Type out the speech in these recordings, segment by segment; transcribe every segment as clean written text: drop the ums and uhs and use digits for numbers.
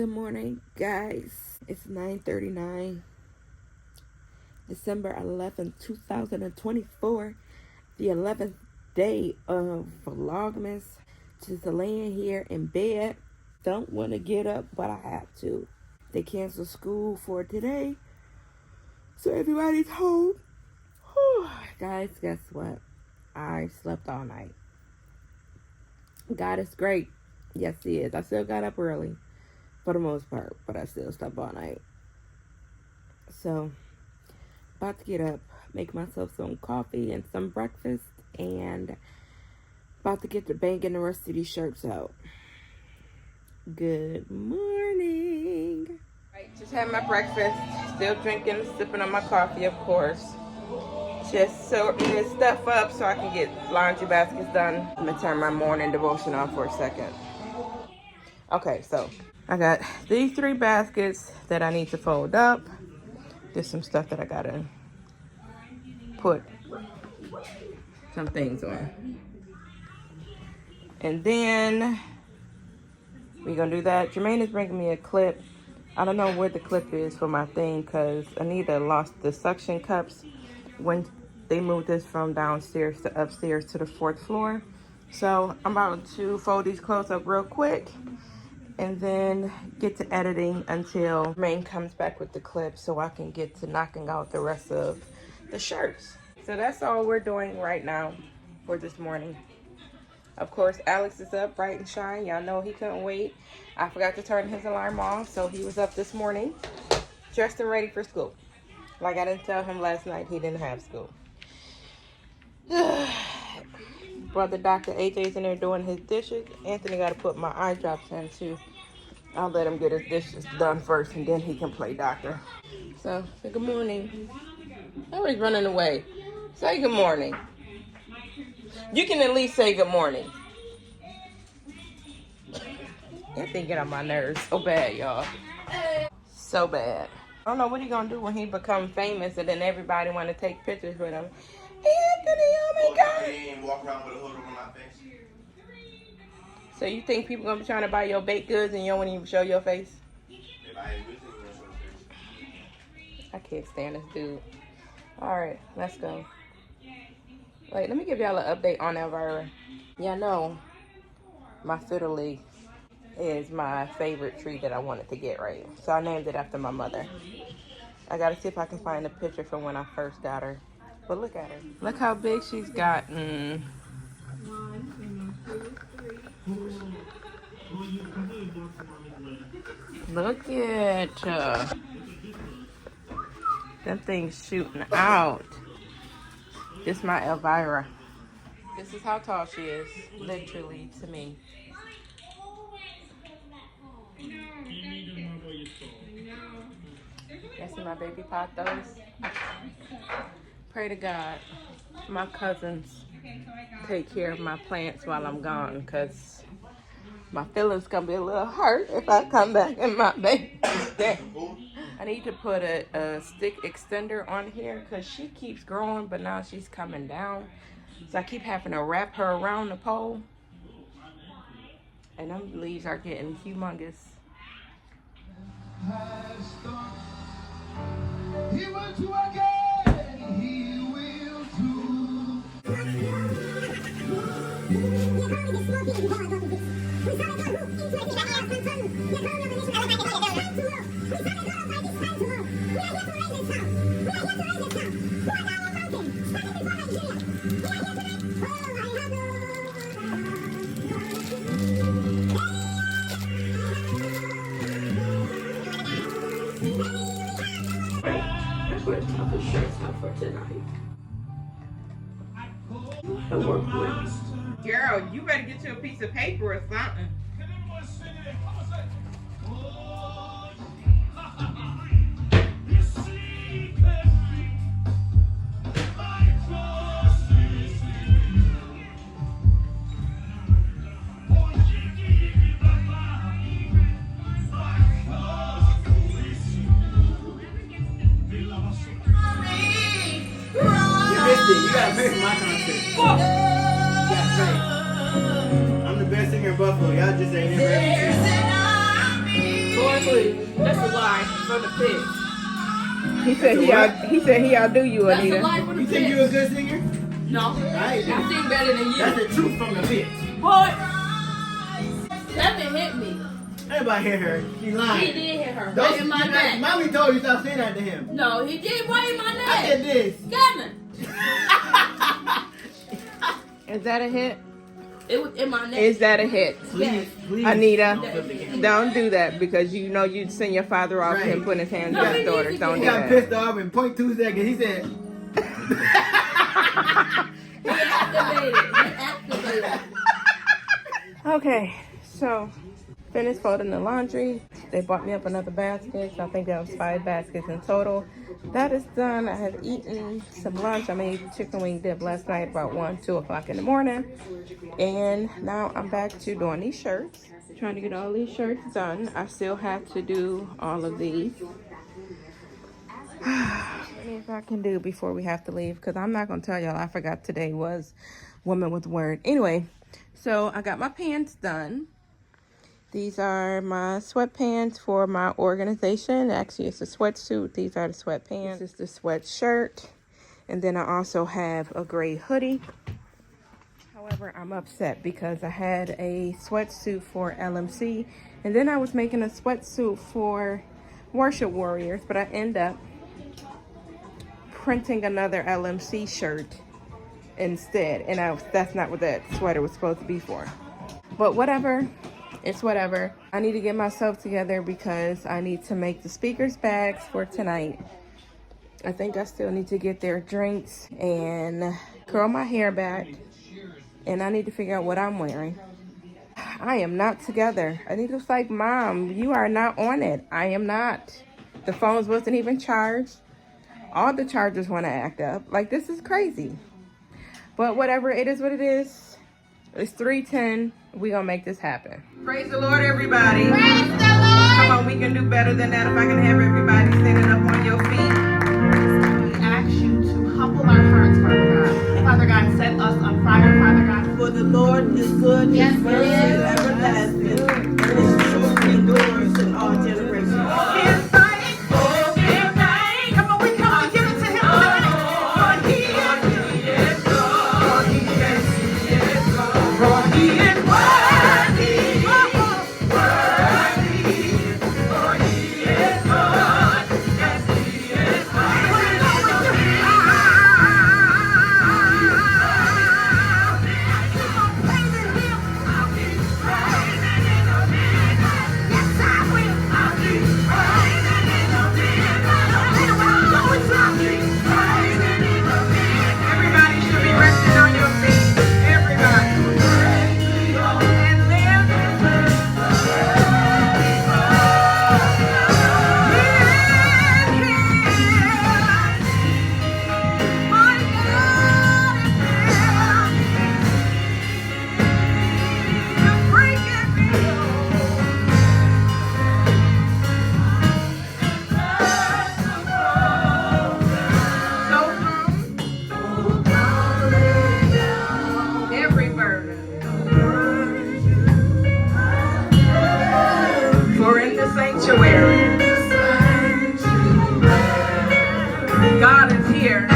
Good morning, guys. It's 9:39, December 11th, 2024, the 11th day of Vlogmas. Just laying here in bed. Don't want to get up, but I have to. They canceled school for today, so everybody's home. Whew. Guys, guess what? I slept all night. God is great. Yes, He is. I still got up early for the most part, but I still slept all night. So, about to get up, make myself some coffee and some breakfast, and about to get the bank and the rest of these shirts out. Good morning. Right, just had my breakfast, still drinking, sipping on my coffee, of course. Just sorting this stuff up so I can get laundry baskets done. I'm gonna turn my morning devotion on for a second. Okay, so I got these 3 baskets that I need to fold up. There's some stuff that I gotta put some things on. And then we're gonna do that. Jermaine is bringing me a clip. I don't know where the clip is for my thing because Anita lost the suction cups when they moved this from downstairs to upstairs to the 4th floor. So I'm about to fold these clothes up real quick and then get to editing until Jermaine comes back with the clip so I can get to knocking out the rest of the shirts. So that's all we're doing right now for this morning. Of course, Alex is up bright and shine. Y'all know he couldn't wait. I forgot to turn his alarm off, so he was up this morning, dressed and ready for school. Like I didn't tell him last night he didn't have school. Brother Dr. AJ's in there doing his dishes. Anthony got to put my eye drops in too. I'll let him get his dishes done first and then he can play doctor. So, say good morning. Everybody's running away. Say good morning. You can at least say good morning. Anthony get on my nerves so bad, y'all. So bad. I don't know what he gonna do when he become famous and then everybody want to take pictures with him. Anthony, oh my God. He ain't walk around with a hood over my face. So you think people gonna be trying to buy your baked goods and you don't want to even show your face? If I ain't with you, you're gonna show your face. I can't stand this dude. Alright, let's go. Wait, let me give y'all an update on Elvira. Y'all know my fiddle leaf is my favorite tree that I wanted to get, right? So I named it after my mother. I gotta see if I can find a picture from when I first got her. But look at her. Look how big she's gotten. Look at her. Them things shooting out. This is my Elvira. This is how tall she is, literally, to me. That's my baby pothos. Pray to God my cousins take care of my plants while I'm gone, because my feelings gonna be a little hurt if I come back and my baby's dead. I need to put a stick extender on here because she keeps growing, but now she's coming down. So I keep having to wrap her around the pole. And them leaves are getting humongous. He will do again. He will do. The shirts out for tonight. I work with. Girl, you better get you a piece of paper or something. You gotta pay for my concert. You gotta pay. I'm the best singer in Buffalo. Y'all just ain't never ever seen me. Please. That's a lie for the pit. He said he outdo you, That's a Anita. lie for the You pit. think you a good singer? No. Right. I sing better than you. That's the truth from the pit. Boy, Kevin hit me. Everybody hit her. She lying. He did hit her. Don't Right in my neck. Mommy told you stop saying that to him. No, he did right in my neck. I did this. Kevin. Is that a hit? It was in my neck. Is that a hit? Please, please. Anita, Don't flip the camera. don't do that because you know you'd send your father off Right. him putting his hands No, on he his daughters. needs Don't to He do got that. pissed off in 0.2 seconds. He said, He activated. Okay, so finished folding the laundry. They bought me up another basket. So I think that was 5 baskets in total. That is done. I have eaten some lunch. I made chicken wing dip last night about 1, 2 o'clock in the morning. And now I'm back to doing these shirts. Trying to get all these shirts done. I still have to do all of these. If I can do before we have to leave, because I'm not going to tell y'all I forgot today was Woman with Word. Anyway, so I got my pants done. These are my sweatpants for my organization. Actually, it's a sweatsuit. These are the sweatpants. This is the sweatshirt. And then I also have a gray hoodie. However, I'm upset because I had a sweatsuit for LMC. And then I was making a sweatsuit for Worship Warriors. But I end up printing another LMC shirt instead. And that's not what that sweater was supposed to be for. But whatever. It's whatever. I need to get myself together because I need to make the speakers bags for tonight. I think I still need to get their drinks and curl my hair back. And I need to figure out what I'm wearing. I am not together. Anita's like, Mom, you are not on it. I am not. The phones wasn't even charged. All the chargers want to act up. Like, this is crazy. But whatever, it is what it is. It's 3:10. We gonna make this happen. Praise the Lord, everybody. Praise the Lord. Come on, we can do better than that. If I can have everybody standing up on your feet. We ask you to humble our hearts, Father God. Father God, set us on fire, Father God. For the Lord is good, Yes, His mercy He is is. everlasting, and His truth endures in all generations. Come on, we come and give it to Him tonight. For He is Everybody should be resting on your feet. Everybody. And every burden. For in the sanctuary, God is here.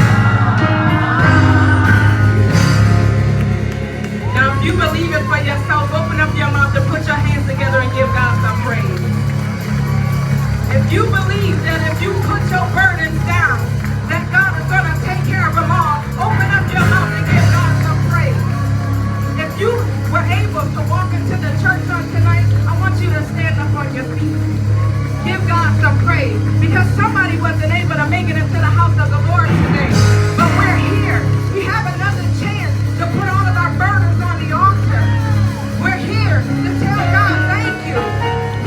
Now, if you believe it for yourself, open up your mouth and put your hands together and give God some praise. If you believe that if you put your burdens down, that God is going to take care of them all, open up your mouth and give God some praise. If you were able to walk into the church on tonight, I want you to stand up on your feet. Give God some praise. Because somebody wasn't able to make it into the house of the Lord today. But we're here. We have another chance to put all of our burdens on the altar. We're here to tell God thank you.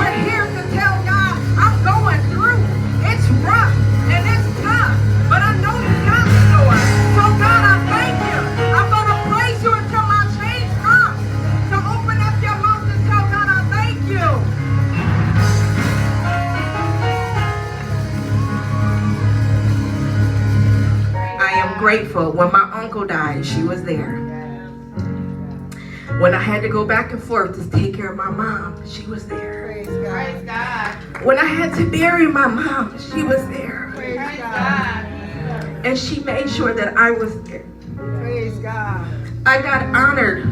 We're here to tell God I'm going through. It's rough and it's tough. But I know you got me, Lord. So God, I thank you. I'm going to praise you until my change comes. So open up your mouth and tell God I thank you. I am grateful. When my uncle died, she was there. When I had to go back and forth to take care of my mom, she was there. Praise God. When I had to bury my mom, she was there. And she made sure that I was there. Praise God. I got honored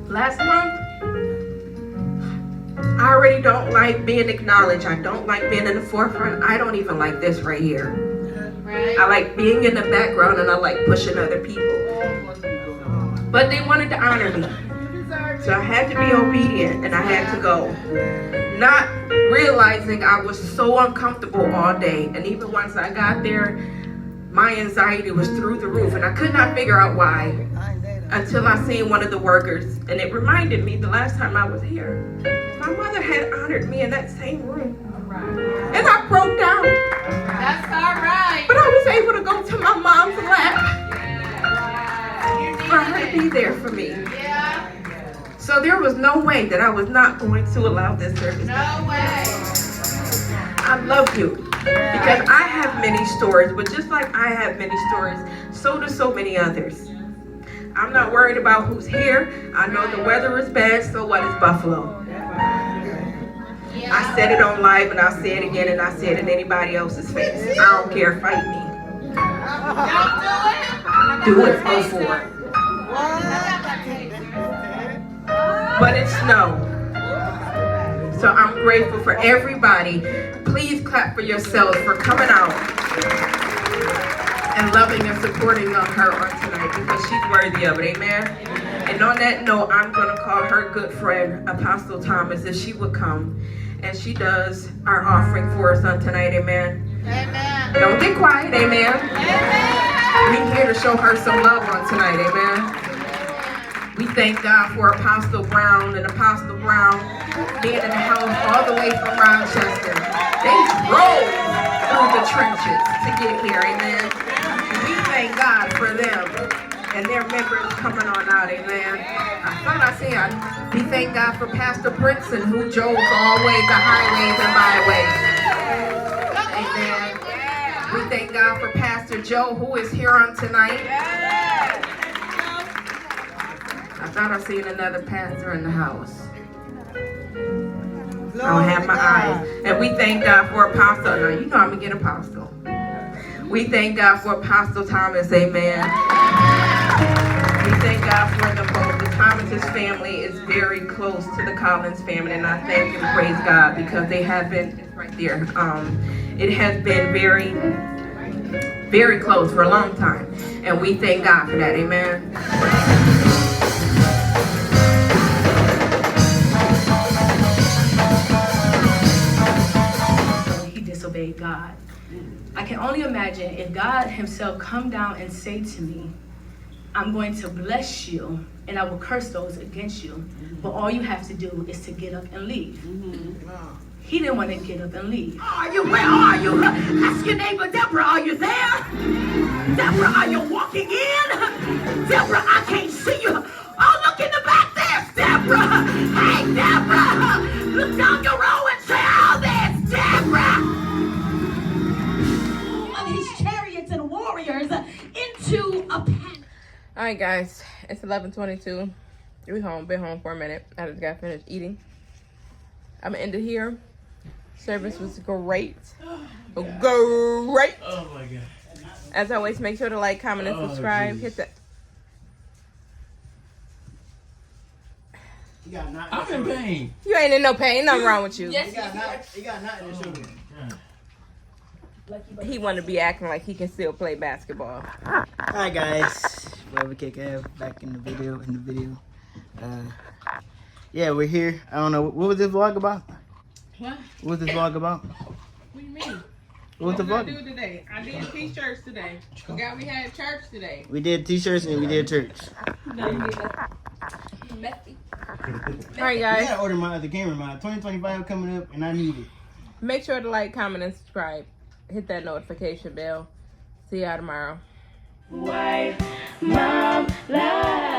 last month. I already don't like being acknowledged. I don't like being in the forefront. I don't even like this right here. I like being in the background, and I like pushing other people. But they wanted to honor me. So I had to be obedient, and I had to go. Not realizing I was so uncomfortable all day. And even once I got there, my anxiety was through the roof, and I could not figure out why until I seen one of the workers, and it reminded me the last time I was here, my mother had honored me in that same room. And I broke down. That's all right. But I was able to go to my mom's lap for her to be there for me. Yeah. So there was no way that I was not going to allow this service. No way. I love you. Because I have many stories, but just like I have many stories, so do so many others. I'm not worried about who's here. I know the weather is bad, so what is Buffalo? I said it on live, and I'll say it again, and I'll say it in anybody else's face. I don't care, fight me. Do it, go for it. But it's snow. So I'm grateful for everybody. Please clap for yourselves for coming out and loving and supporting her on tonight, because she's worthy of it, amen? And on that note, I'm going to call her good friend, Apostle Thomas, if she would come. And she does our offering for us on tonight, amen? Amen. Don't get quiet, amen? Amen. We're here to show her some love on tonight, amen? We thank God for Apostle Brown and Apostle Brown being in the house all the way from Rochester. They drove through the trenches to get here, amen? We thank God for them and their members coming on out, amen? I thought I said, we thank God for Pastor Brinson, who drove all way the highways and byways. Amen. We thank God for Pastor Joe, who is here on tonight. I thought I seen another pastor in the house. I don't have my eyes. And we thank God for Apostle. Now, you know I'm going to get Apostle. We thank God for Apostle Thomas, amen. We thank God for them both. The Thomas's family is very close to the Collins family, and I thank and praise God because they have been, it's right there. It has been very, very close for a long time. And we thank God for that, amen. Disobeyed God. I can only imagine if God himself come down and say to me, I'm going to bless you and I will curse those against you, but all you have to do is to get up and leave. He didn't want to get up and leave. Are you? Where are you? Ask your neighbor, Deborah, are you there? Deborah, are you walking in? Deborah, I can't see you. Oh, look in the back, there's Deborah. Hey, Deborah, look down your row and say, oh, there's Deborah. His chariots and warriors into a panic. All right, guys, it's 11:22. We home, been home for a minute. I just got finished eating. I'm gonna end it here. Service was great. Great. Oh my God. As always, make sure to like, comment, and subscribe. Hit that. You got not. I'm in pain. You ain't in no pain. Nothing wrong with you. Yes, You got not in the shoulder. He want to be acting like he can still play basketball. Hi guys, Brother KK back in the video. Yeah, we're here. I don't know what was this vlog about. What? What was this vlog about? What do you mean? What was the What did I vlog? do today? I did t-shirts today. Forgot we had church today. We did t-shirts and we did church. All right, guys. I gotta order my other camera. My 2025 coming up, and I need it. Make sure to like, comment, and subscribe. Hit that notification bell. See y'all tomorrow. White Mom Live.